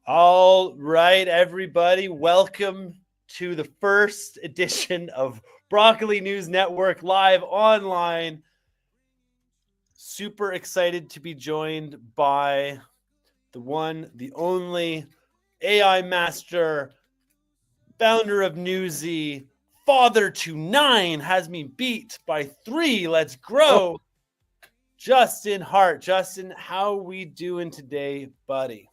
All right, everybody, welcome to the first edition of Broccoli News Network live online. Super excited to be joined by the one, the only AI master, founder of NEWZY, father to 9, has me beat by 3. Let's grow. Justin Hart. Justin, how we doing today, buddy?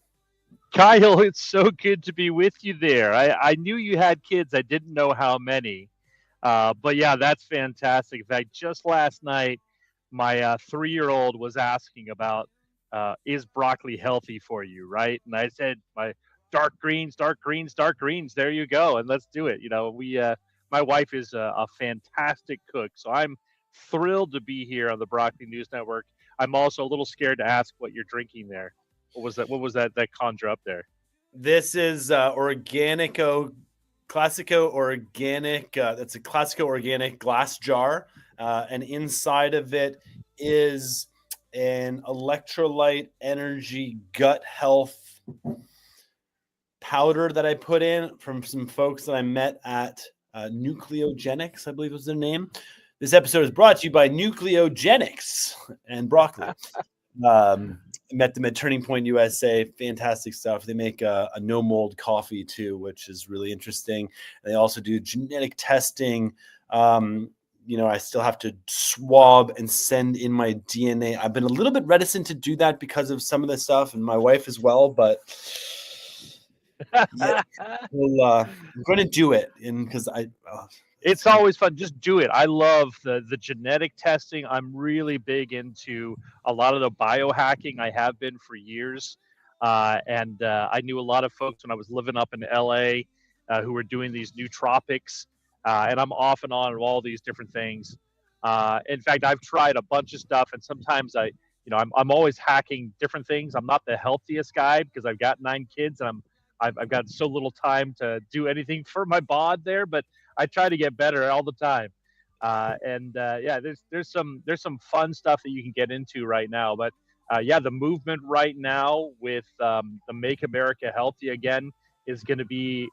Kyle, it's so good to be with you there. I knew you had kids. I didn't know how many. But yeah, that's fantastic. In fact, just last night, my 3-year-old was asking about is broccoli healthy for you, right? And I said, my dark greens, dark greens, dark greens. There you go, and let's do it. My wife is a fantastic cook, so I'm thrilled to be here on the Broccoli News Network. I'm also a little scared to ask what you're drinking there. What was that? What was that conjure up there? This is Organico Classico Organic. That's a Classico Organic glass jar, and inside of it is an electrolyte energy gut health powder that I put in from some folks that I met at Nucleogenics, I believe was their name. This episode is brought to you by Nucleogenics and Broccoli. Met them at Turning Point USA. Fantastic stuff. They make a no mold coffee too, which is really interesting. They also do genetic testing. I still have to swab and send in my DNA. I've been a little bit reticent to do that because of some of the stuff, and my wife as well. But yeah, I'm going to do it, and because it's always fun. Just do it. I love the genetic testing. I'm really big into a lot of the biohacking. I have been for years, and I knew a lot of folks when I was living up in LA who were doing these nootropics, and I'm off and on of all these different things. In fact, I've tried a bunch of stuff, and sometimes I'm always hacking different things. I'm not the healthiest guy because I've got 9 kids, and I've got so little time to do anything for my bod there, but I try to get better all the time. Yeah, there's some fun stuff that you can get into right now. But yeah, the movement right now with the Make America Healthy Again is going to be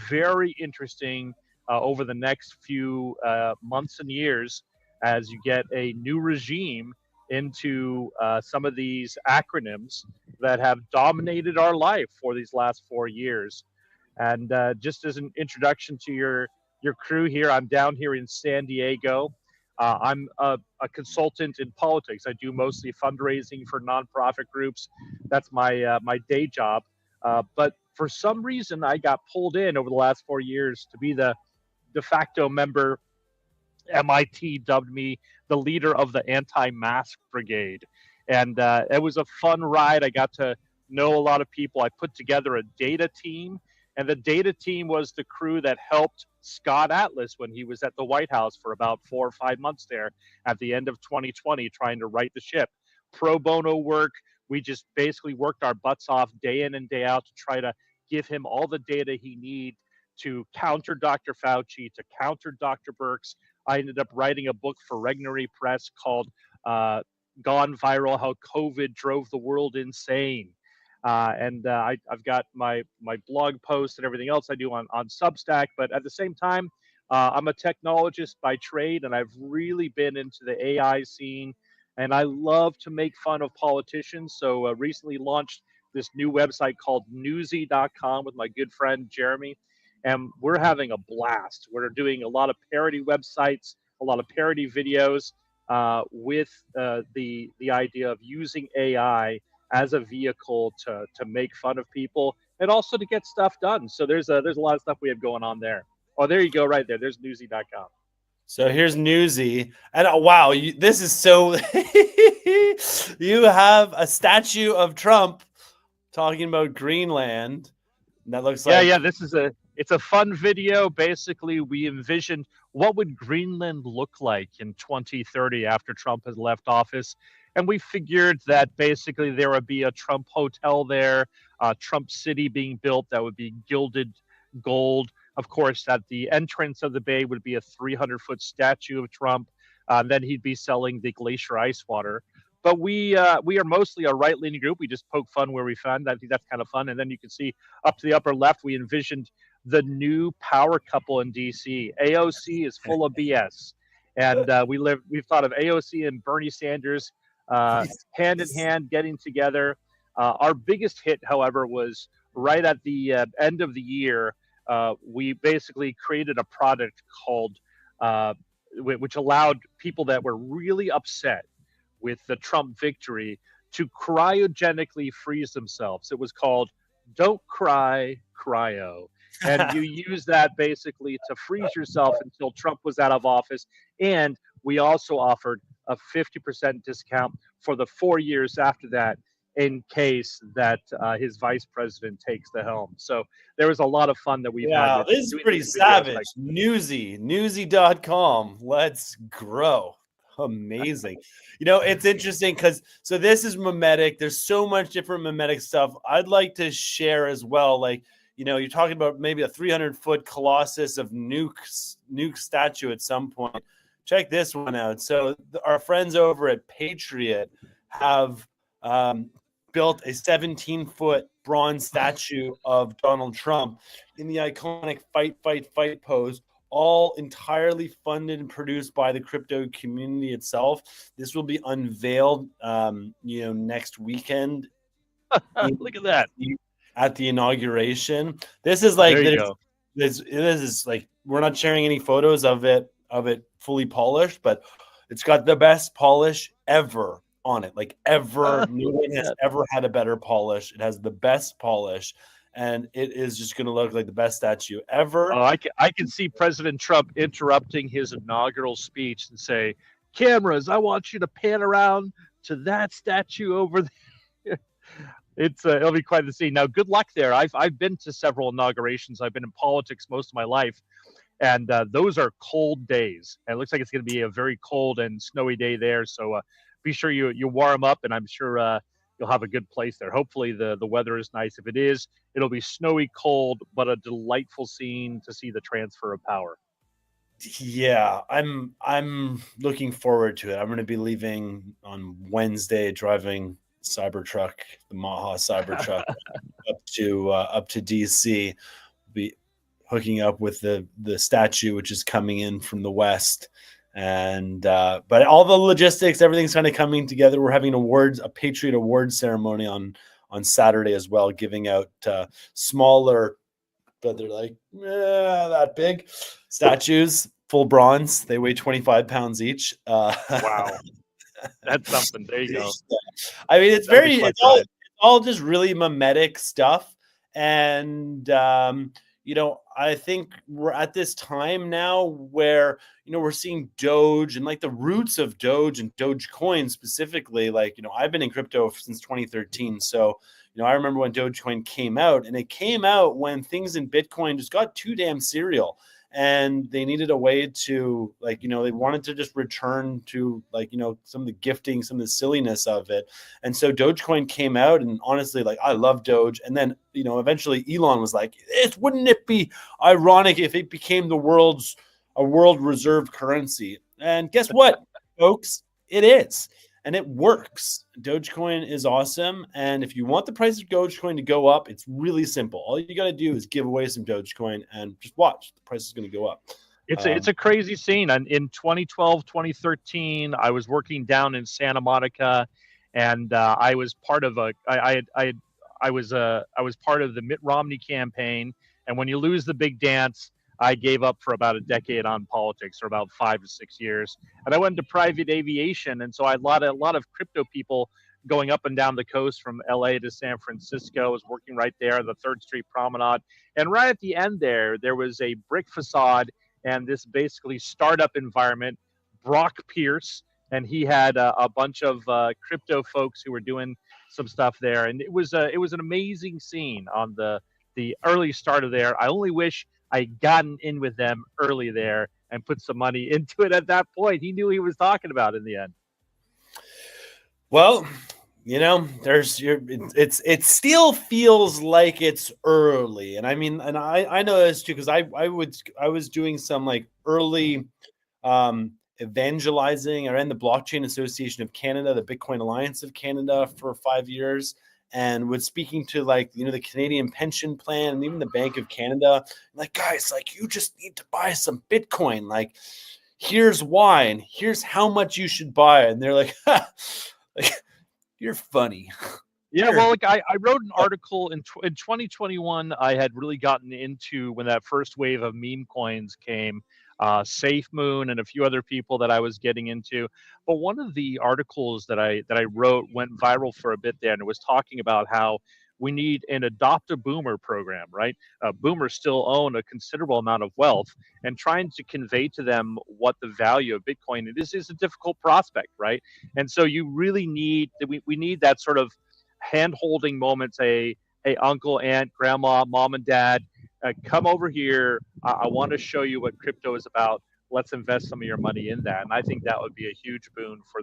very interesting over the next few months and years as you get a new regime into some of these acronyms that have dominated our life for these last 4 years. And just as an introduction to your crew here, I'm down here in San Diego. I'm a consultant in politics. I do mostly fundraising for nonprofit groups. That's my day job. But for some reason, I got pulled in over the last 4 years to be the de facto member. MIT dubbed me the leader of the anti-mask brigade, and it was a fun ride. I got to know a lot of people. I put together a data team, and the data team was the crew that helped Scott Atlas when he was at the White House for about 4 or 5 months there at the end of 2020, trying to right the ship. Pro bono work. We just basically worked our butts off day in and day out to try to give him all the data he needed to counter Dr. Fauci, to counter Dr. Birx. I ended up writing a book for Regnery Press called Gone Viral, How COVID Drove the World Insane. I've got my blog posts and everything else I do on Substack. But at the same time, I'm a technologist by trade, and I've really been into the AI scene. And I love to make fun of politicians. So recently launched this new website called NEWZY.com with my good friend Jeremy, and we're having a blast. We're doing a lot of parody websites, a lot of parody videos with the idea of using AI as a vehicle to make fun of people and also to get stuff done. So there's a lot of stuff we have going on there. Oh, there you go, right there. There's newsy.com. So here's NEWZY, and wow, this is so. You have a statue of Trump talking about Greenland. That looks like Yeah. It's a fun video. Basically, we envisioned what would Greenland look like in 2030 after Trump has left office, and we figured that basically there would be a Trump hotel there, Trump City being built that would be gilded gold. Of course, at the entrance of the bay would be a 300-foot statue of Trump. Then he'd be selling the glacier ice water. But we are mostly a right leaning group. We just poke fun where we find. I think that's kind of fun. And then you can see up to the upper left, we envisioned the new power couple in DC. AOC is full of BS, and we've thought of AOC and Bernie Sanders hand in hand getting together. Our biggest hit, however, was right at the end of the year. We basically created a product called, which allowed people that were really upset with the Trump victory to cryogenically freeze themselves. It was called Don't Cry Cryo. And you use that basically to freeze yourself until Trump was out of office. And we also offered a 50% discount for the 4 years after that in case that his vice president takes the helm. So there was a lot of fun that we've had Wow, with this is doing pretty these videos. savage. NEWZY, newsy.com. Let's grow. Amazing. It's interesting because so this is mimetic. There's so much different mimetic stuff. I'd like to share as well. Like, you're talking about maybe a 300-foot colossus of nuke statue at some point. Check this one out. So our friends over at Patriot have built a 17-foot bronze statue of Donald Trump in the iconic fight, fight, fight pose, all entirely funded and produced by the crypto community itself. This will be unveiled, next weekend. Look at that. At the inauguration. This is like, there you go. This is like, we're not sharing any photos of it fully polished, but it's got the best polish ever on it. Like ever. No one has ever had a better polish. It has the best polish, and it is just going to look like the best statue ever. Oh, I can see President Trump interrupting his inaugural speech and say, "Cameras, I want you to pan around to that statue over there." It'll be quite the scene. Now, good luck there. I've been to several inaugurations. I've been in politics most of my life, and those are cold days. And it looks like it's going to be a very cold and snowy day there. So be sure you warm up, and I'm sure you'll have a good place there. Hopefully the weather is nice. If it is, it'll be snowy, cold, but a delightful scene to see the transfer of power. Yeah, I'm looking forward to it. I'm going to be leaving on Wednesday, driving Cybertruck, the Maha Cybertruck, up to DC. Be hooking up with the statue, which is coming in from the west. And but all the logistics, everything's kind of coming together. We're having a Patriot Awards ceremony on Saturday as well, giving out smaller, but they're like that big statues, full bronze. They weigh 25 pounds each. Wow, that's something. There you go. I mean, it's all just really mimetic stuff, and I think we're at this time now where, we're seeing Doge and like the roots of Doge and Dogecoin specifically. Like, I've been in crypto since 2013. So, I remember when Dogecoin came out, and it came out when things in Bitcoin just got too damn serial, and they needed a way to, like, they wanted to just return to, like, some of the gifting, some of the silliness of it. And so Dogecoin came out, and honestly, like, I love Doge. And then, eventually Elon was like, wouldn't it be ironic if it became a world reserve currency? And guess what, folks? It is. And it works. Dogecoin is awesome. And if you want the price of Dogecoin to go up, it's really simple. All you got to do is give away some Dogecoin and just watch. The price is going to go up. It's a crazy scene. And in 2012, 2013, I was working down in Santa Monica, and I was part of I was part of the Mitt Romney campaign. And when you lose the big dance, I gave up for about a decade on politics, or about 5 to 6 years, and I went into private aviation. And so I had a lot of crypto people going up and down the coast from LA to San Francisco. I was working right there on the 3rd Street Promenade, and right at the end there was a brick facade and this basically startup environment. Brock Pierce, and he had a bunch of crypto folks who were doing some stuff there, and it was an amazing scene on the early start of there. I only wish I'd gotten in with them early there and put some money into it at that point. He knew he was talking about in the end. Well, it still feels like it's early. And I mean, and I know this too, because I was doing some like early evangelizing. I ran the Blockchain Association of Canada, the Bitcoin Alliance of Canada for 5 years, and was speaking to like, the Canadian Pension Plan and even the Bank of Canada. Like, guys, like, you just need to buy some Bitcoin. Like, here's why, and here's how much you should buy. And they're like, like, you're funny. Yeah, well, like I wrote an article in 2021. I had really gotten into when that first wave of meme coins came, Safe Moon and a few other people that I was getting into. But one of the articles that I wrote went viral for a bit there, and it was talking about how we need an adopt a boomer program, right? Boomers still own a considerable amount of wealth, and trying to convey to them what the value of Bitcoin is a difficult prospect, right? And so you really need we need that sort of hand-holding moments. Hey, uncle, aunt, grandma, mom, and dad, come over here. I want to show you what crypto is about. Let's invest some of your money in that. And I think that would be a huge boon for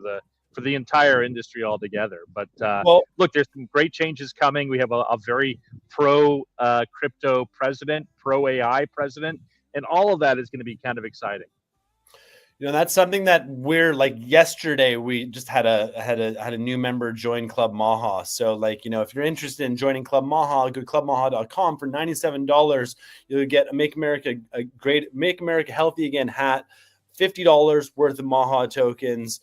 the entire industry altogether. But well, look, there's some great changes coming. We have a very pro crypto president, pro AI president, and all of that is going to be kind of exciting. That's something that we're like, yesterday we just had a new member join Club Maha. So like, if you're interested in joining Club Maha, go to clubmaha.com. For $97, you'll get a Make America Healthy Again hat, $50 worth of Maha tokens,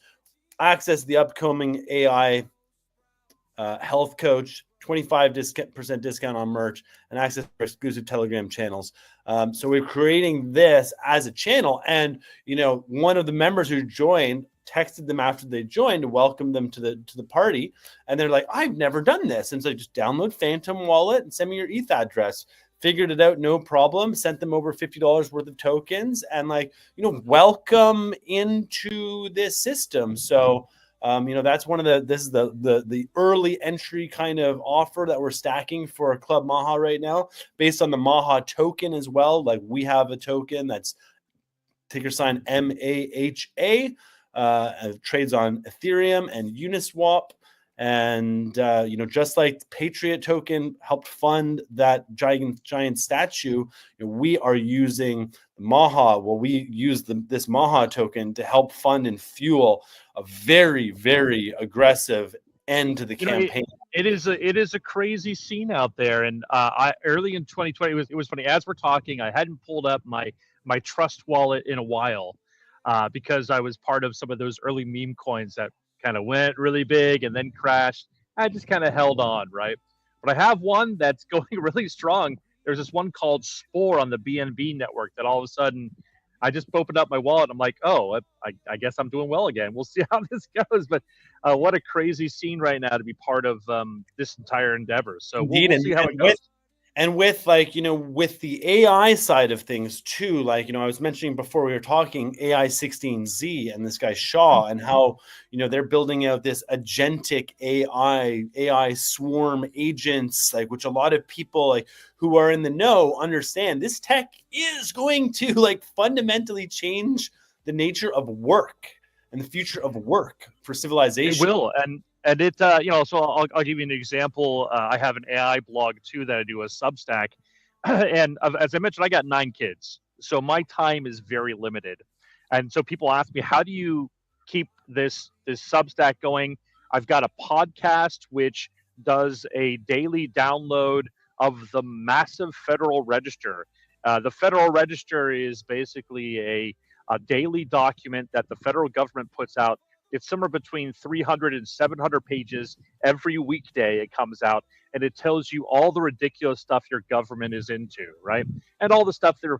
access to the upcoming AI health coach, 25% discount on merch, and access to exclusive Telegram channels. So we're creating this as a channel. And, one of the members who joined texted them after they joined to welcome them to the party. And they're like, I've never done this. And so just download Phantom Wallet and send me your ETH address. Figured it out, no problem. Sent them over $50 worth of tokens, and welcome into this system. So that's one of this is the early entry kind of offer that we're stacking for Club Maha right now, based on the Maha token as well. Like, we have a token that's ticker sign MAHA, trades on Ethereum and Uniswap. And just like Patriot token helped fund that giant statue, we are using Maha. Well, we use this Maha token to help fund and fuel a very, very aggressive end to the campaign. It is a crazy scene out there. And early in 2020, it was funny. As we're talking, I hadn't pulled up my Trust wallet in a while, because I was part of some of those early meme coins that kind of went really big and then crashed. I just kind of held on, right? But I have one that's going really strong. There's this one called Spore on the BNB network that all of a sudden I just opened up my wallet. I'm like, oh, I guess I'm doing well again. We'll see how this goes. But what a crazy scene right now to be part of this entire endeavor. So we'll see how it goes. And with with the AI side of things too, like, I was mentioning before we were talking AI 16Z and this guy Shaw, and how, they're building out this agentic AI swarm agents, like, which a lot of people like who are in the know understand this tech is going to like fundamentally change the nature of work and the future of work for civilization. It will. And it, so I'll give you an example. I have an AI blog too that I do, a Substack. And as I mentioned, I got 9 kids. So my time is very limited. And so people ask me, how do you keep this Substack going? I've got a podcast, which does a daily download of the massive Federal Register. The Federal Register is basically a daily document that the federal government puts out. It's somewhere between 300 and 700 pages every weekday. It comes out, and it tells you all the ridiculous stuff your government is into, right? And all the stuff they're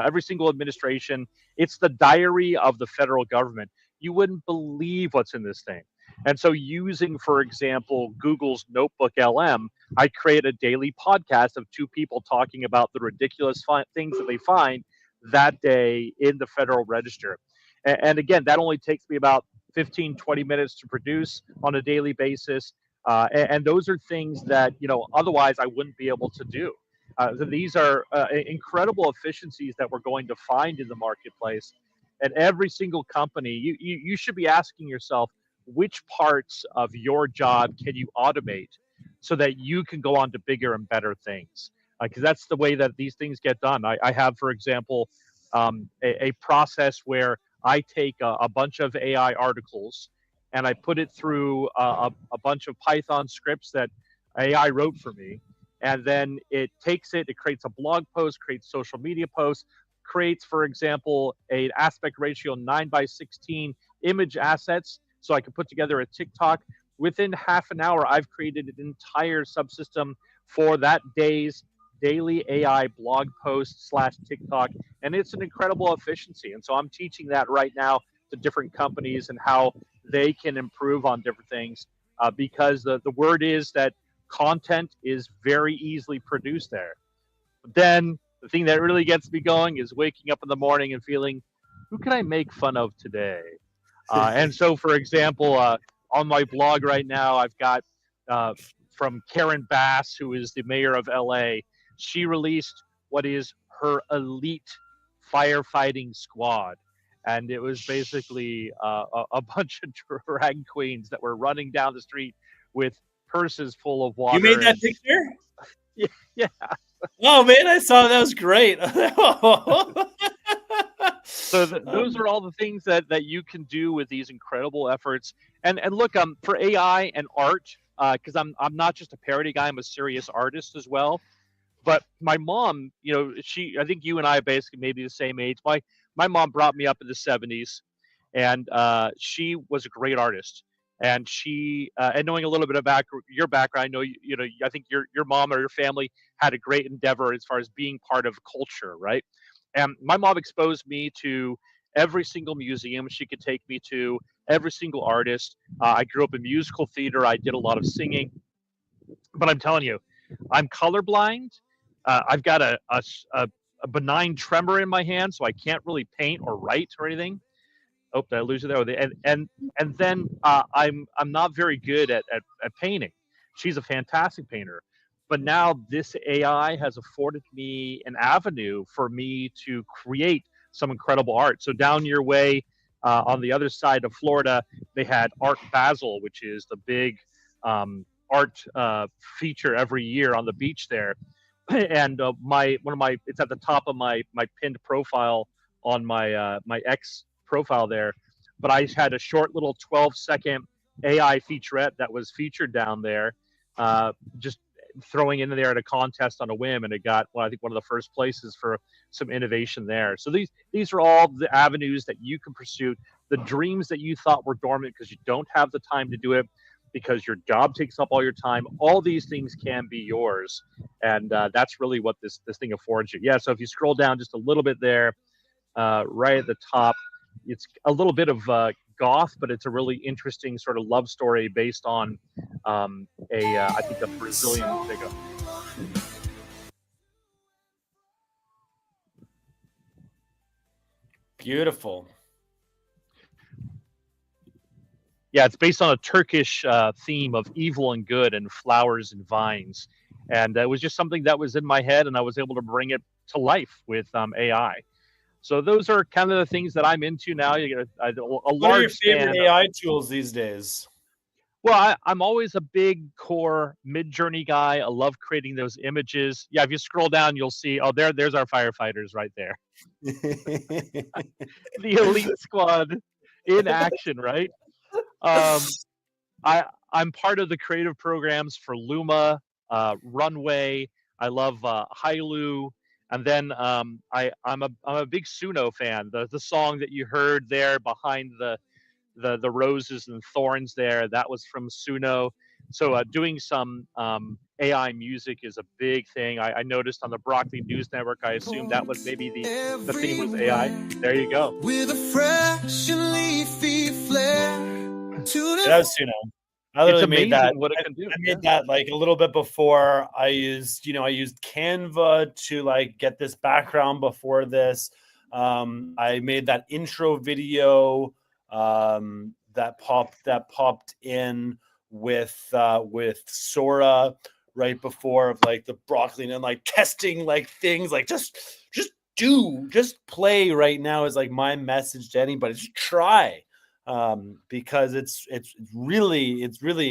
every single administration. It's the diary of the federal government. You wouldn't believe what's in this thing. And so, using, for example, Google's Notebook LM, I create a daily podcast of 2 people talking about the ridiculous things that they find that day in the Federal Register. And again, that only takes me about 15, 20 minutes to produce on a daily basis. And those are things that, otherwise I wouldn't be able to do. These are incredible efficiencies that we're going to find in the marketplace. And every single company, you should be asking yourself, which parts of your job can you automate so that you can go on to bigger and better things? Because that's the way that these things get done. I have, for example, a process where I take a bunch of AI articles and I put it through a bunch of Python scripts that AI wrote for me. And then it takes it, it creates a blog post, creates social media posts, creates, for example, an aspect ratio 9:16 image assets. So I can put together a TikTok. Within half an hour, I've created an entire subsystem for that day's daily AI blog post slash TikTok. And it's an incredible efficiency. And so I'm teaching that right now to different companies and how they can improve on different things because the word is that content is very easily produced there. But then the thing that really gets me going is waking up in the morning and feeling, who can I make fun of today? And so, for example, on my blog right now, I've got uh, from Karen Bass, who is the mayor of LA. She released what is her elite firefighting squad. And it was basically a bunch of drag queens that were running down the street with purses full of water. You made that and, picture? yeah. Oh man, I saw that was great. So those are all the things that you can do with these incredible efforts. And look, for AI and art, because I'm not just a parody guy, I'm a serious artist as well. But my mom, I think you and I basically maybe the same age. My mom brought me up in the '70s, and she was a great artist. And and knowing a little bit about your background, I know I think your mom or your family had a great endeavor as far as being part of culture, right? And my mom exposed me to every single museum she could take me to, every single artist. I grew up in musical theater. I did a lot of singing, but I'm telling you, I'm colorblind. I've got a benign tremor in my hand, so I can't really paint or write or anything. Oh, did I lose it there? And then I'm not very good at painting. She's a fantastic painter, but now this AI has afforded me an avenue for me to create some incredible art. So down your way, on the other side of Florida, they had Art Basel, which is the big art feature every year on the beach there. And it's at the top of my pinned profile on my X profile there. But I had a short little 12-second AI featurette that was featured down there, just throwing in there at a contest on a whim, and it got, well, I think one of the first places for some innovation there. So these are all the avenues that you can pursue, the dreams that you thought were dormant because you don't have the time to do it, because your job takes up all your time. All these things can be yours, and that's really what this thing affords you. Yeah. So if you scroll down just a little bit there, right at the top, it's a little bit of goth, but it's a really interesting sort of love story based on I think a Brazilian figure. Beautiful. Yeah, it's based on a Turkish theme of evil and good and flowers and vines. And it was just something that was in my head, and I was able to bring it to life with AI. So those are kind of the things that I'm into now. You get a What large are your favorite span. AI tools these days? Well, I'm always a big core Mid-Journey guy. I love creating those images. Yeah, if you scroll down, you'll see, oh, there's our firefighters right there. The elite squad in action, right? I'm part of the creative programs for Luma, Runway. I love Hailu, and then I'm a big Suno fan. The song that you heard there behind the roses and thorns there, that was from Suno. So doing some AI music is a big thing. I noticed on the Broccoli News Network. I assume that was maybe the theme was AI. There you go. With a fresh and leafy flair. That was Suno. I literally made that. What it can do. I made that like a little bit before. I used Canva to like get this background before this. I made that intro video that popped in with Sora right before of like the broccoli and like testing like things like just play right now is like my message to anybody. Just try. Because it's really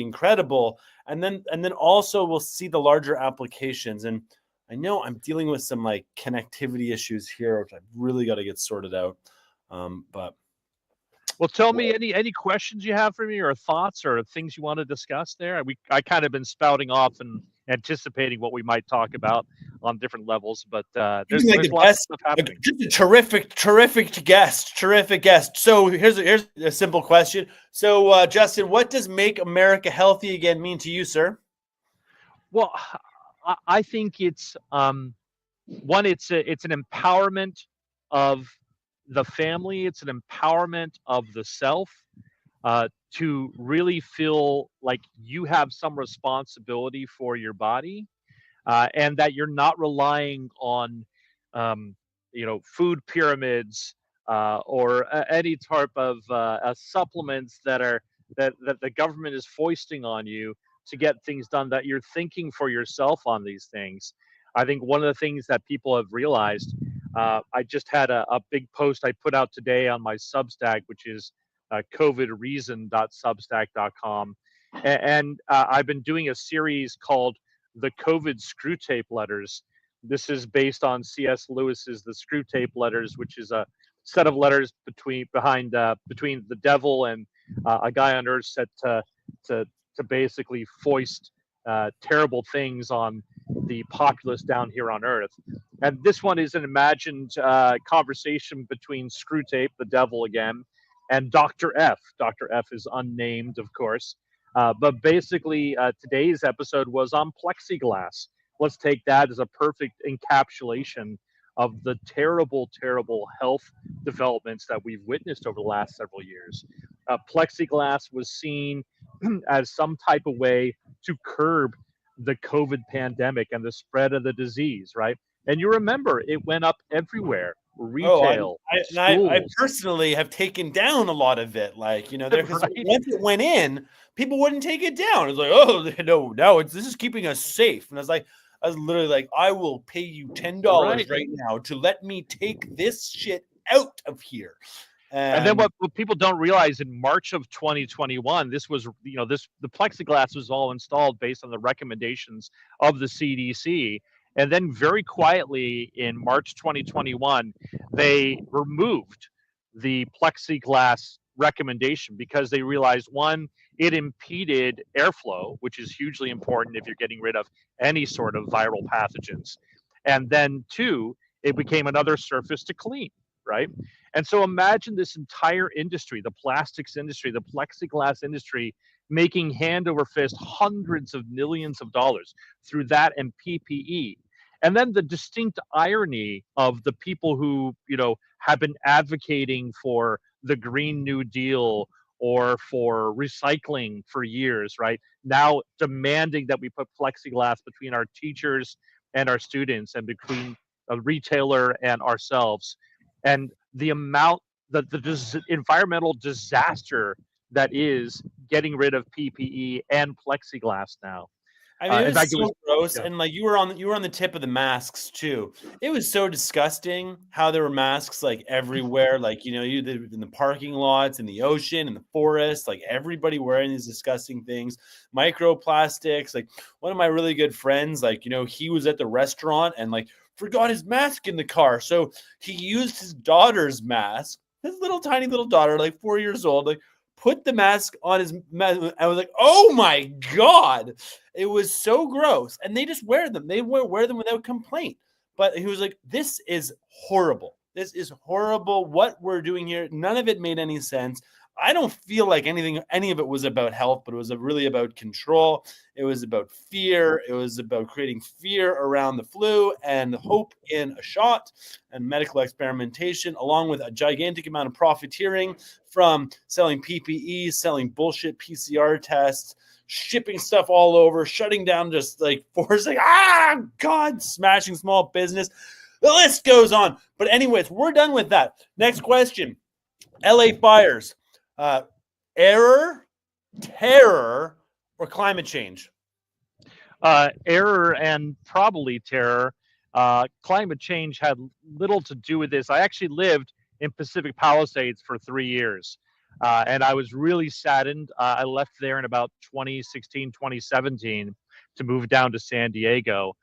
incredible, and then also we'll see the larger applications. And I know I'm dealing with some like connectivity issues here, which I've really got to get sorted out. But Well, tell me any questions you have for me, or thoughts, or things you want to discuss there. I kind of been spouting off and anticipating what we might talk about on different levels, but You've been there's the lots of best, stuff happening. just a terrific guest. So here's a simple question. So Justin, what does "Make America Healthy Again" mean to you, sir? Well, I think it's one. It's an empowerment of the family. It's an empowerment of the self, to really feel like you have some responsibility for your body, and that you're not relying on, um, food pyramids, or any type of supplements that the government is foisting on you to get things done. That you're thinking for yourself on these things. I think one of the things that people have realized. I just had a big post I put out today on my Substack, which is covidreason.substack.com. And I've been doing a series called the COVID Screw Tape Letters. This is based on C.S. Lewis's The Screw Tape Letters, which is a set of letters between the devil and a guy on Earth set to basically foist terrible things on the populace down here on Earth. And this one is an imagined conversation between Screw Tape, the devil again, and Dr. F. Dr. F is unnamed, of course. But basically, today's episode was on plexiglass. Let's take that as a perfect encapsulation of the terrible, terrible health developments that we've witnessed over the last several years. Plexiglass was seen as some type of way to curb the COVID pandemic and the spread of the disease, right? And you remember it went up everywhere. Retail, I schools, personally have taken down a lot of it. Like, because right? once it went in, people wouldn't take it down. It's like, oh no, this is keeping us safe. And I was literally like, I will pay you $10 Right. right now to let me take this shit out of here. And then And what people don't realize, in March of 2021, this was, the plexiglass was all installed based on the recommendations of the CDC. And then very quietly in March 2021, they removed the plexiglass recommendation because they realized, one, it impeded airflow, which is hugely important if you're getting rid of any sort of viral pathogens. And then two, it became another surface to clean, right? And so imagine this entire industry, the plastics industry, the plexiglass industry, making hand over fist hundreds of millions of dollars through that and PPE. And then the distinct irony of the people who, have been advocating for the Green New Deal or for recycling for years, right? Now demanding that we put plexiglass between our teachers and our students, and between a retailer and ourselves. And the amount, environmental disaster that is getting rid of PPE and plexiglass now. I mean, it In was fact, it was, so gross, yeah, and like you were on the tip of the masks too. It was so disgusting how there were masks like everywhere, like in the parking lots, in the ocean, in the forest, like everybody wearing these disgusting things, microplastics. Like one of my really good friends, like he was at the restaurant and like forgot his mask in the car, so he used his daughter's mask, his little tiny little daughter, like 4 years old, like put the mask on his mask. I was like, oh my God. It was so gross. And they just wear them. They wear them without complaint. But he was like, this is horrible. This is horrible. What we're doing here, none of it made any sense. I don't feel like any of it was about health, but it was really about control. It was about fear. It was about creating fear around the flu and hope in a shot and medical experimentation, along with a gigantic amount of profiteering from selling PPE, selling bullshit PCR tests, shipping stuff all over, shutting down, just like forcing, God, smashing small business. The list goes on. But anyways, we're done with that. Next question. LA fires. Error, terror, or climate change? Error and probably terror. Climate change had little to do with this. I actually lived in Pacific Palisades for 3 years. And I was really saddened. I left there in about 2016, 2017 to move down to San Diego.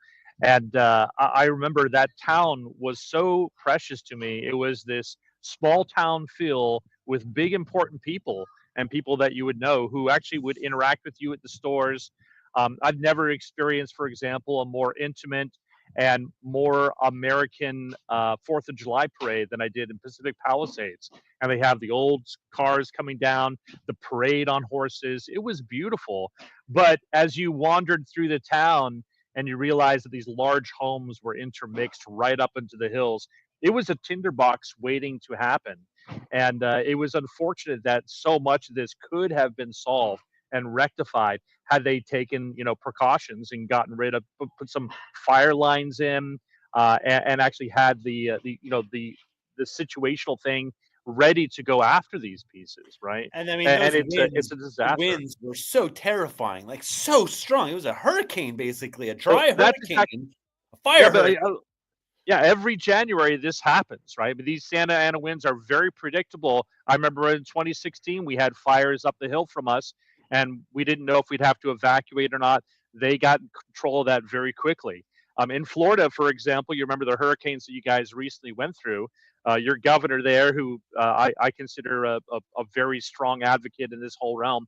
And I remember that town was so precious to me. It was this small town feel with big important people and people that you would know who actually would interact with you at the stores. I've never experienced, for example, a more intimate and more American 4th of July parade than I did in Pacific Palisades. And they have the old cars coming down, the parade on horses. It was beautiful. But as you wandered through the town and you realized that these large homes were intermixed right up into the hills, it was a tinderbox waiting to happen. And it was unfortunate that so much of this could have been solved and rectified had they taken, precautions and gotten rid of, put some fire lines in, and actually had the situational thing ready to go after these pieces, right? And I mean, And, those and it's a the disaster. winds were so terrifying, like so strong. It was a hurricane, basically, a So dry that's hurricane, exactly, a fire yeah, but hurricane. yeah, every January this happens, right? But these Santa Ana winds are very predictable. I remember in 2016 we had fires up the hill from us, and we didn't know if we'd have to evacuate or not. They got in control of that very quickly. In Florida, for example, you remember the hurricanes that you guys recently went through. Your governor there, who I consider a very strong advocate in this whole realm,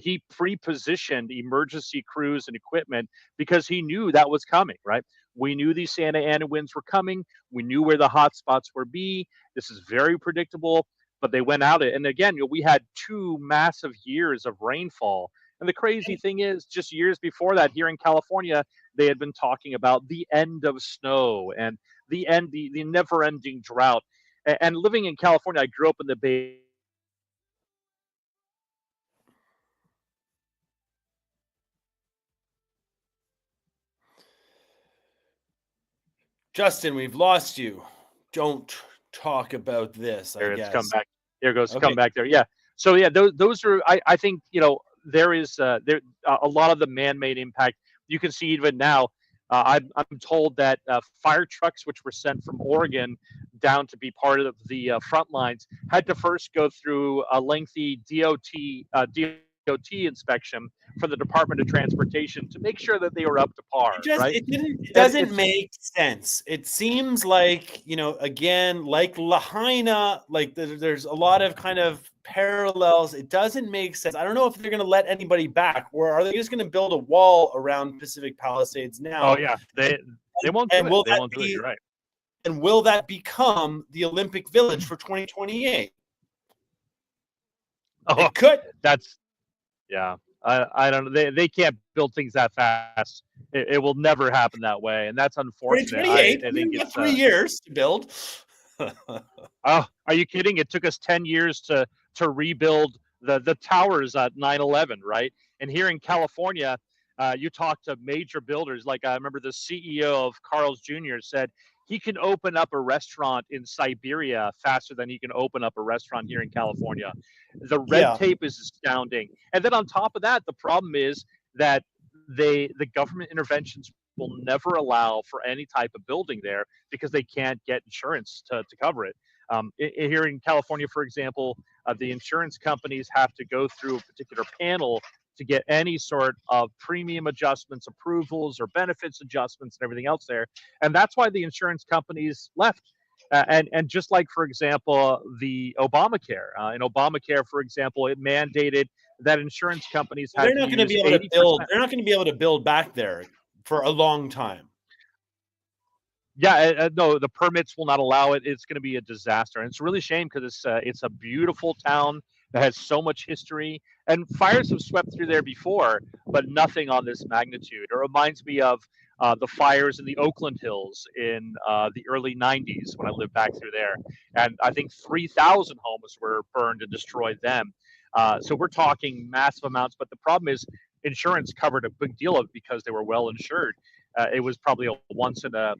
he pre-positioned emergency crews and equipment because he knew that was coming, right? We knew these Santa Ana winds were coming. We knew where the hot spots would be. This is very predictable, but they went out. And again, we had 2 massive years of rainfall. And the crazy thing is, just years before that, here in California, they had been talking about the end of snow and the never-ending drought. And living in California, I grew up in the Bay. Justin, we've lost you. Don't talk about this, I There, it's come guess. back. There goes, Okay. come back there. Yeah. So yeah, those are. I think there is there a lot of the man-made impact. You can see even now. I'm told that fire trucks, which were sent from Oregon down to be part of the front lines, had to first go through a lengthy DOT inspection for the Department of Transportation to make sure that they were up to par. Right? It And doesn't make sense. It seems like, again, like Lahaina, like there's a lot of kind of parallels. It doesn't make sense. I don't know if they're going to let anybody back, or are they just going to build a wall around Pacific Palisades now? Oh yeah, they won't do And it. will They that won't do it. be, You're right. and will that become the Olympic Village for 2028? Oh, It could. that's yeah. I don't know. They can't build things that fast. It will never happen that way, and that's unfortunate. 2028. I think it's 3 years to build. oh, are you kidding? It took us 10 years to rebuild the towers at 9/11, right? And here in California, you talk to major builders. Like I remember the CEO of Carl's Jr. said he can open up a restaurant in Siberia faster than he can open up a restaurant here in California. The red Yeah. tape is astounding. And then on top of that, the problem is that the government interventions will never allow for any type of building there because they can't get insurance to cover it. Here in California, for example, the insurance companies have to go through a particular panel to get any sort of premium adjustments, approvals, or benefits adjustments, and everything else there. And that's why the insurance companies left. And just like, for example, the Obamacare. In Obamacare, for example, it mandated that insurance companies had They're to not going to use be able to 80%. build. They're not going to be able to build back there for a long time. Yeah, no, the permits will not allow it. It's going to be a disaster, and it's a really shame because it's a beautiful town that has so much history, and fires have swept through there before, but nothing on this magnitude. It reminds me of the fires in the Oakland Hills in the early '90s when I lived back through there, and I think 3,000 homes were burned and destroyed then. So we're talking massive amounts, but the problem is insurance covered a big deal of it because they were well insured. It was probably a once in a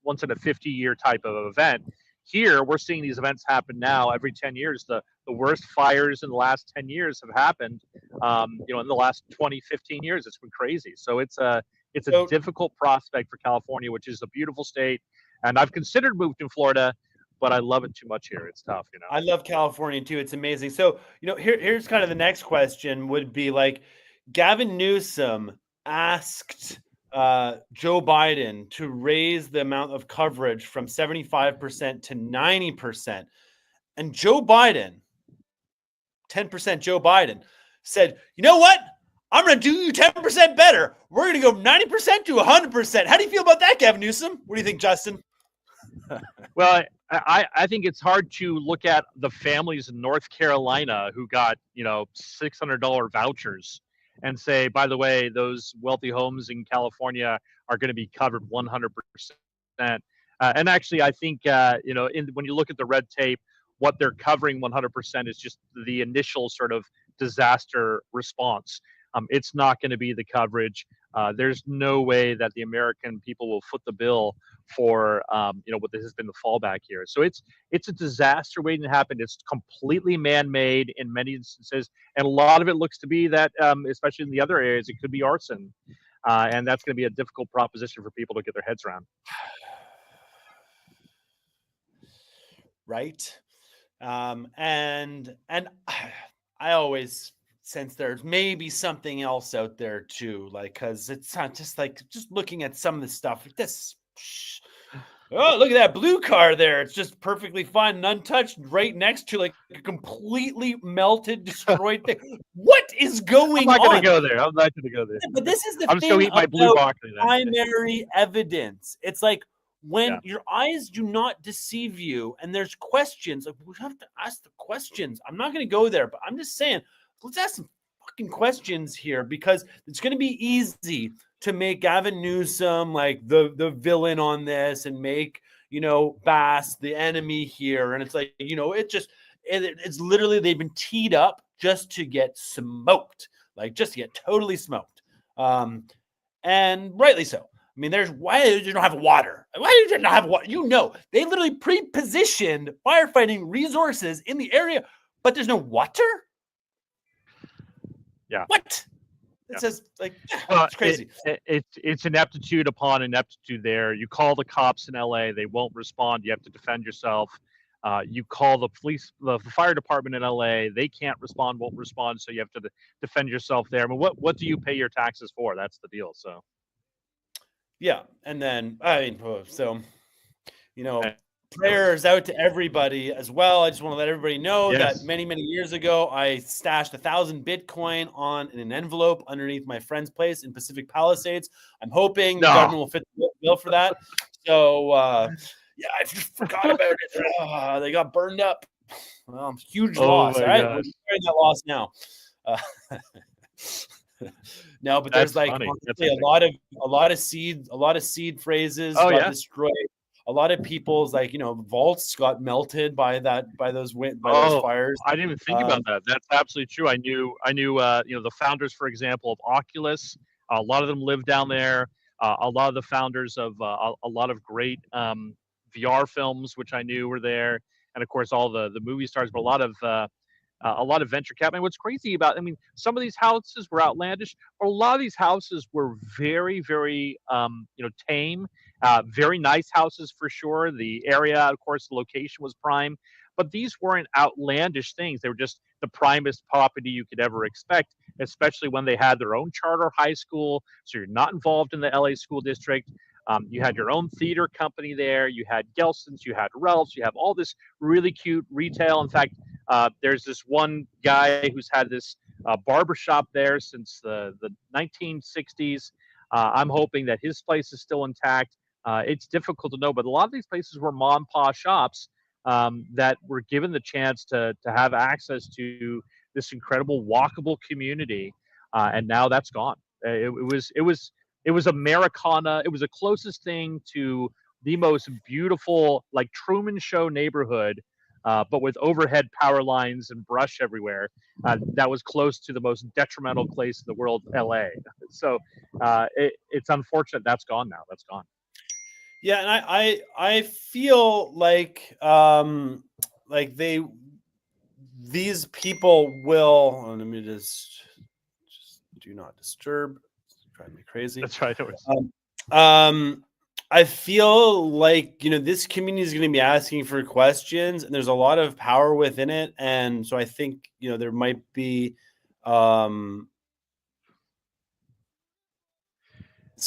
50-year type of event. Here, we're seeing these events happen now every 10 years. The worst fires in the last 10 years have happened, in the last 20, 15 years. It's been crazy. So it's a difficult prospect for California, which is a beautiful state. And I've considered moving to Florida, but I love it too much here. It's tough. I love California too. It's amazing. So, here's kind of the next question would be like, Gavin Newsom asked Joe Biden to raise the amount of coverage from 75% to 90%. And Joe Biden 10% Joe Biden, said, you know what? I'm going to do you 10% better. We're going to go 90% to 100%. How do you feel about that, Gavin Newsom? What do you think, Justin? Well, I think it's hard to look at the families in North Carolina who got, $600 vouchers and say, by the way, those wealthy homes in California are going to be covered 100%. And actually, I think, when you look at the red tape, what they're covering 100% is just the initial sort of disaster response. It's not going to be the coverage. There's no way that the American people will foot the bill for what has been the fallback here. So it's a disaster waiting to happen. It's completely man-made in many instances, and a lot of it looks to be that, especially in the other areas, it could be arson, and that's going to be a difficult proposition for people to get their heads around. Right, and I always sense there's maybe something else out there too, like, because it's not just looking at some of the stuff like this. Oh, look at that blue car there. It's just perfectly fine and untouched right next to like a completely melted, destroyed thing. What is going on? I'm not going to go there. I'm not going to go there. But this is the I'm thing still eating my blue broccoli. Primary evidence. It's like when your eyes do not deceive you and there's questions, like we have to ask the questions. I'm not going to go there, but I'm just saying, let's ask some fucking questions here, because it's going to be easy to make Gavin Newsom like the villain on this and make, Bass the enemy here. And it's like, it's literally, they've been teed up just to get smoked, like just to get totally smoked. And rightly so. I mean, why you don't have water? Why do you not have water? They literally pre-positioned firefighting resources in the area, but there's no water. Yeah. What? It says it's crazy. It's ineptitude upon ineptitude there. You call the cops in LA, they won't respond. You have to defend yourself. You call the police, the fire department in LA, they can't respond, won't respond. So you have to defend yourself there. I mean, what do you pay your taxes for? That's the deal. So. Yeah. And then, prayers out to everybody as well. I just want to let everybody know that many, many years ago, I stashed 1,000 Bitcoin on in an envelope underneath my friend's place in Pacific Palisades. I'm hoping the government will fit the bill for that. So, I just forgot about it. They got burned up. Well, huge loss. All right, we're sharing that loss now. No, but there's honestly, a lot of seed phrases got destroyed. A lot of people's vaults got melted by those fires. I didn't even think about that. That's absolutely true. I knew the founders, for example, of Oculus. A lot of them live down there. A lot of the founders of a lot of great VR films, which I knew were there, and of course all the movie stars. But a lot of venture capital. And what's crazy about, some of these houses were outlandish, but a lot of these houses were very, very, tame, very nice houses for sure. The area, of course, the location was prime, but these weren't outlandish things. They were just the primest property you could ever expect, especially when they had their own charter high school. So you're not involved in the LA school district. You had your own theater company there. You had Gelson's, you had Ralph's, you have all this really cute retail. In fact, there's this one guy who's had this barbershop there since the 1960s. I'm hoping that his place is still intact. It's difficult to know, but a lot of these places were mom and pop shops that were given the chance to have access to this incredible walkable community, and now that's gone. It was Americana. It was the closest thing to the most beautiful, like Truman Show neighborhood, but with overhead power lines and brush everywhere. That was close to the most detrimental place in the world, LA. So it's unfortunate that's gone now. That's gone. Yeah, and I feel like these people will. Let me just do not disturb. It's driving me crazy. That's right. I feel like this community is going to be asking for questions, and there's a lot of power within it, and so I think there might be some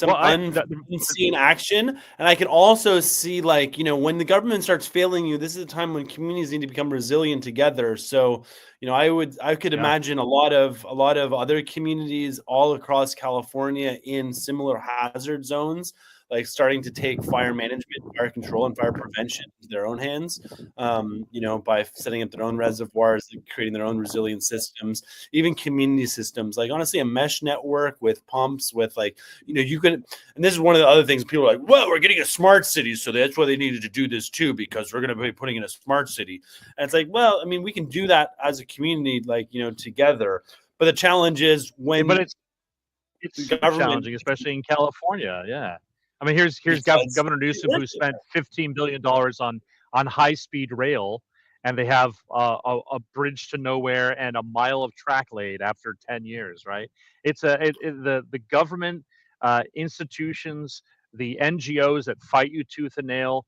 unseen action. And I can also see when the government starts failing you, this is a time when communities need to become resilient together. So I could Yeah. imagine a lot of other communities all across California in similar hazard zones, like starting to take fire management, fire control, and fire prevention into their own hands. By setting up their own reservoirs, creating their own resilient systems, even community systems. Like honestly, a mesh network with pumps, with you could. And this is one of the other things people are like, well, we're getting a smart city, so that's why they needed to do this too, because we're going to be putting in a smart city. And it's like, well, I mean, we can do that as a community, together. But the challenge is when But it's the super government challenging, especially in California. Yeah, I mean, here's because Governor Newsom, who spent $15 billion on high speed rail, and they have a bridge to nowhere and a mile of track laid after 10 years. Right? The government institutions, the NGOs that fight you tooth and nail.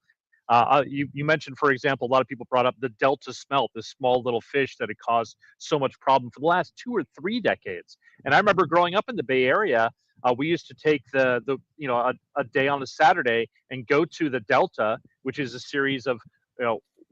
You mentioned, for example, a lot of people brought up the Delta smelt, this small little fish that had caused so much problem for the last 2 or 3 decades. And I remember growing up in the Bay Area, we used to take a day on a Saturday and go to the Delta, which is a series of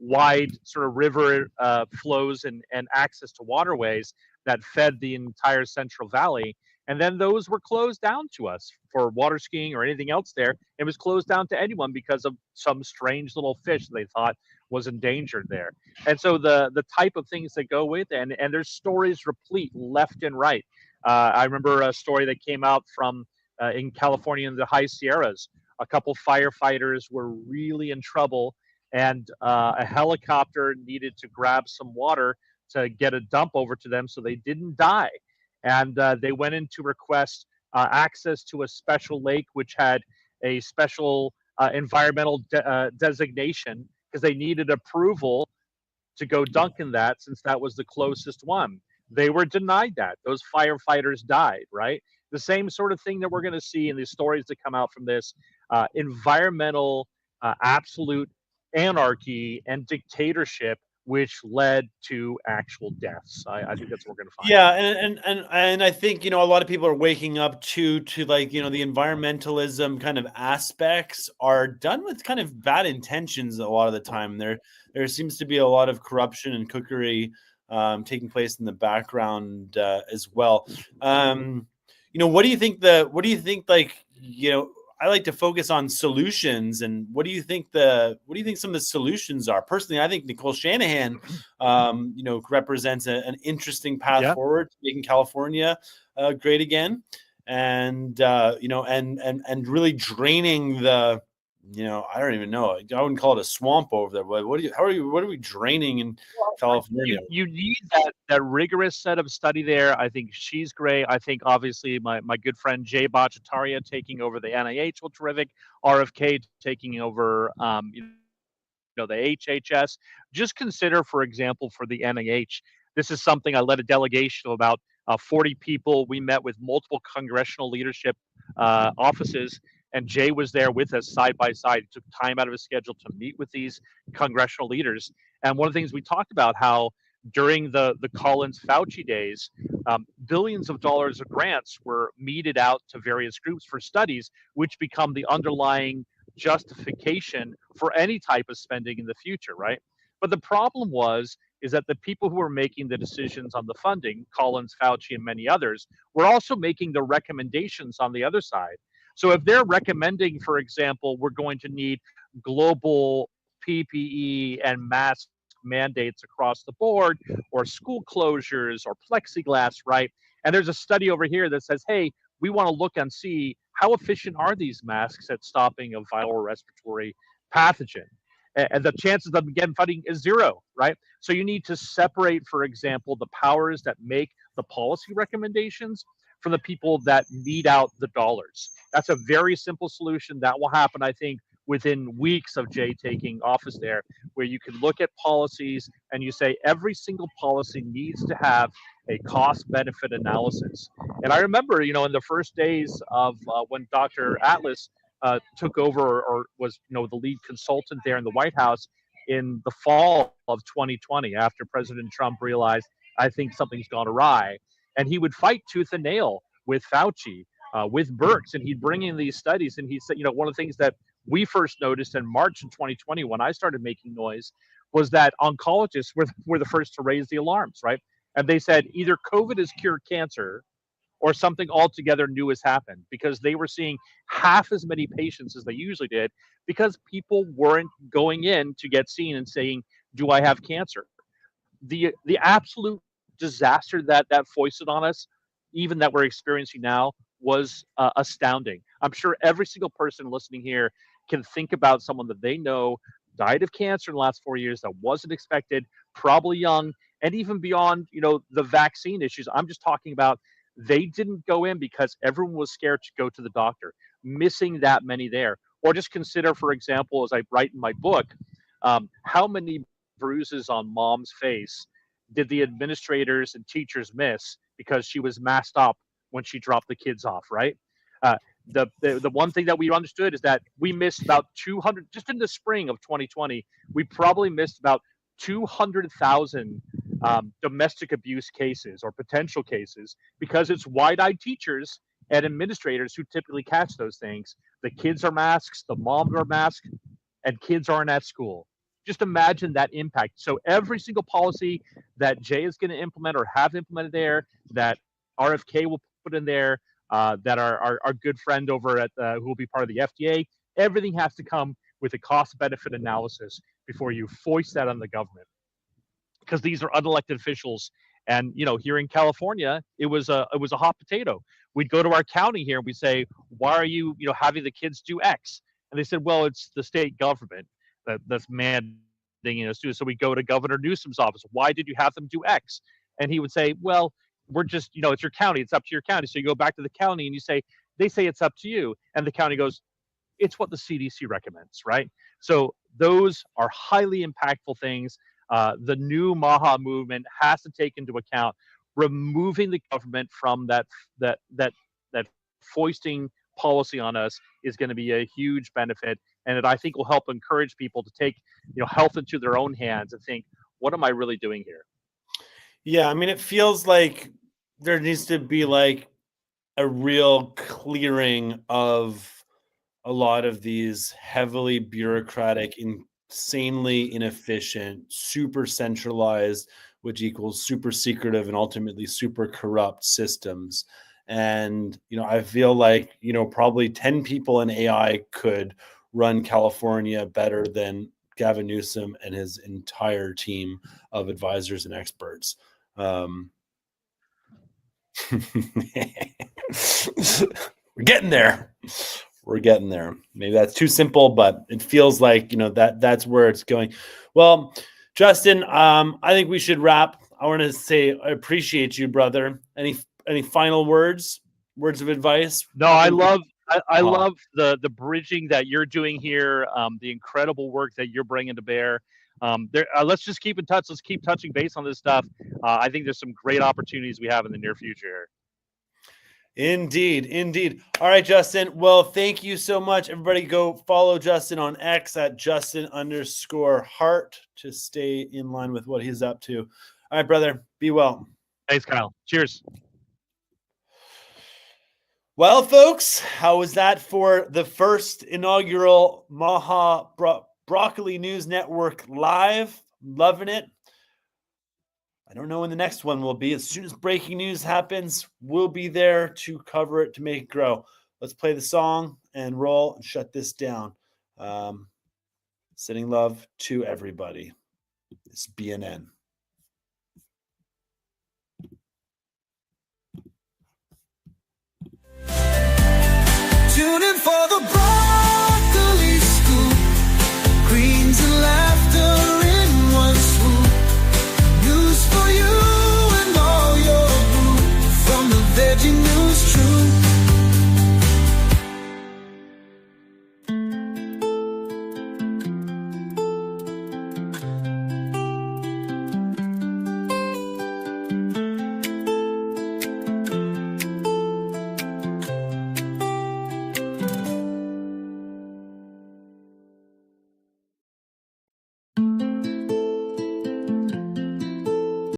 wide sort of river flows and access to waterways that fed the entire Central Valley. And then those were closed down to us for water skiing or anything else there. It was closed down to anyone because of some strange little fish they thought was endangered there. And so the type of things that go with it, and there's stories replete left and right. I remember a story that came out from in California in the high Sierras. A couple firefighters were really in trouble, and a helicopter needed to grab some water to get a dump over to them so they didn't die. And they went in to request access to a special lake, which had a special environmental designation because they needed approval to go dunk in that since that was the closest one. They were denied that. Those firefighters died, right? The same sort of thing that we're going to see in the stories that come out from this environmental absolute anarchy and dictatorship, which led to actual deaths. I think that's what we're going to find. Yeah, and I think a lot of people are waking up to the environmentalism kind of aspects are done with kind of bad intentions a lot of the time. There seems to be a lot of corruption and cookery taking place in the background as well. What do you think I like to focus on solutions, and what do you think some of the solutions are? Personally, I think Nicole Shanahan, represents an interesting path forward to making California great again, and and really draining the, I don't even know. I wouldn't call it a swamp over there. But what are we draining in California? You need that rigorous set of study there. I think she's great. I think obviously my good friend Jay Bhattacharya taking over the NIH will terrific. RFK taking over the HHS. Just consider, for example, for the NIH, this is something I led a delegation of about 40 people. We met with multiple congressional leadership offices, and Jay was there with us side by side. He took time out of his schedule to meet with these congressional leaders. And one of the things we talked about how during the Collins Fauci days, billions of dollars of grants were meted out to various groups for studies, which become the underlying justification for any type of spending in the future, right? But the problem is that the people who were making the decisions on the funding, Collins, Fauci, and many others, were also making the recommendations on the other side. So if they're recommending, for example, we're going to need global PPE and mask mandates across the board, or school closures, or plexiglass, right? And there's a study over here that says, hey, we want to look and see how efficient are these masks at stopping a viral respiratory pathogen. And the chances of them getting funding is zero, right? So you need to separate, for example, the powers that make the policy recommendations from the people that need out the dollars. That's a very simple solution that will happen, I think, within weeks of Jay taking office there, where you can look at policies and you say every single policy needs to have a cost benefit analysis. And I remember, in the first days of when Dr. Atlas took over or was, the lead consultant there in the White House in the fall of 2020, after President Trump realized, I think something's gone awry. And he would fight tooth and nail with Fauci, with Birx, and he'd bring in these studies. And he said, one of the things that we first noticed in March of 2020 when I started making noise was that oncologists were the first to raise the alarms, right? And they said either COVID has cured cancer or something altogether new has happened, because they were seeing half as many patients as they usually did, because people weren't going in to get seen and saying, "Do I have cancer?" The absolute disaster that foisted on us, even that we're experiencing now, was astounding. I'm sure every single person listening here can think about someone that they know died of cancer in the last 4 years that wasn't expected, probably young, and even beyond, the vaccine issues. I'm just talking about they didn't go in because everyone was scared to go to the doctor, missing that many there. Or just consider, for example, as I write in my book, how many bruises on mom's face did the administrators and teachers miss because she was masked up when she dropped the kids off, right? Uh, the one thing that we understood is that we missed about 200, just in the spring of 2020, we probably missed about 200,000 domestic abuse cases or potential cases, because it's wide-eyed teachers and administrators who typically catch those things. The kids are masks, the moms are masked, and kids aren't at school. Just imagine that impact. So every single policy that Jay is going to implement or have implemented there, that RFK will put in there, that our good friend over at who will be part of the FDA, everything has to come with a cost-benefit analysis before you foist that on the government, because these are unelected officials. And here in California, it was a hot potato. We'd go to our county here and we say, "Why are you having the kids do X?" And they said, "Well, it's the state government that's mandating us to." So we go to Governor Newsom's office. "Why did you have them do X?" And he would say, "Well, we're just, it's your county. It's up to your county." So you go back to the county and you say, "They say it's up to you." And the county goes, "It's what the CDC recommends," right? So those are highly impactful things. The new MAHA movement has to take into account removing the government from that foisting policy on us is going to be a huge benefit, and it, I think, will help encourage people to take health into their own hands and think, what am I really doing here? Yeah, I mean, it feels like there needs to be like a real clearing of a lot of these heavily bureaucratic, insanely inefficient, super centralized, which equals super secretive and ultimately super corrupt systems. And, I feel like, probably 10 people in AI could run California better than Gavin Newsom and his entire team of advisors and experts. We're getting there. We're getting there. Maybe that's too simple, but it feels like, that's where it's going. Well, Justin, I think we should wrap. I want to say I appreciate you, brother. Any final words of advice? No, I love the bridging that you're doing here, the incredible work that you're bringing to bear. Let's just keep in touch. Let's keep touching base on this stuff. I think there's some great opportunities we have in the near future. Indeed. All right, Justin. Well, thank you so much. Everybody go follow Justin on X at Justin_Hart to stay in line with what he's up to. All right, brother. Be well. Thanks, Kyle. Cheers. Well, folks, how was that for the first inaugural Maha Broccoli News Network Live? Loving it. I don't know when the next one will be. As soon as breaking news happens, we'll be there to cover it, to make it grow. Let's play the song and roll and shut this down. Sending love to everybody. It's BNN. Tune in for the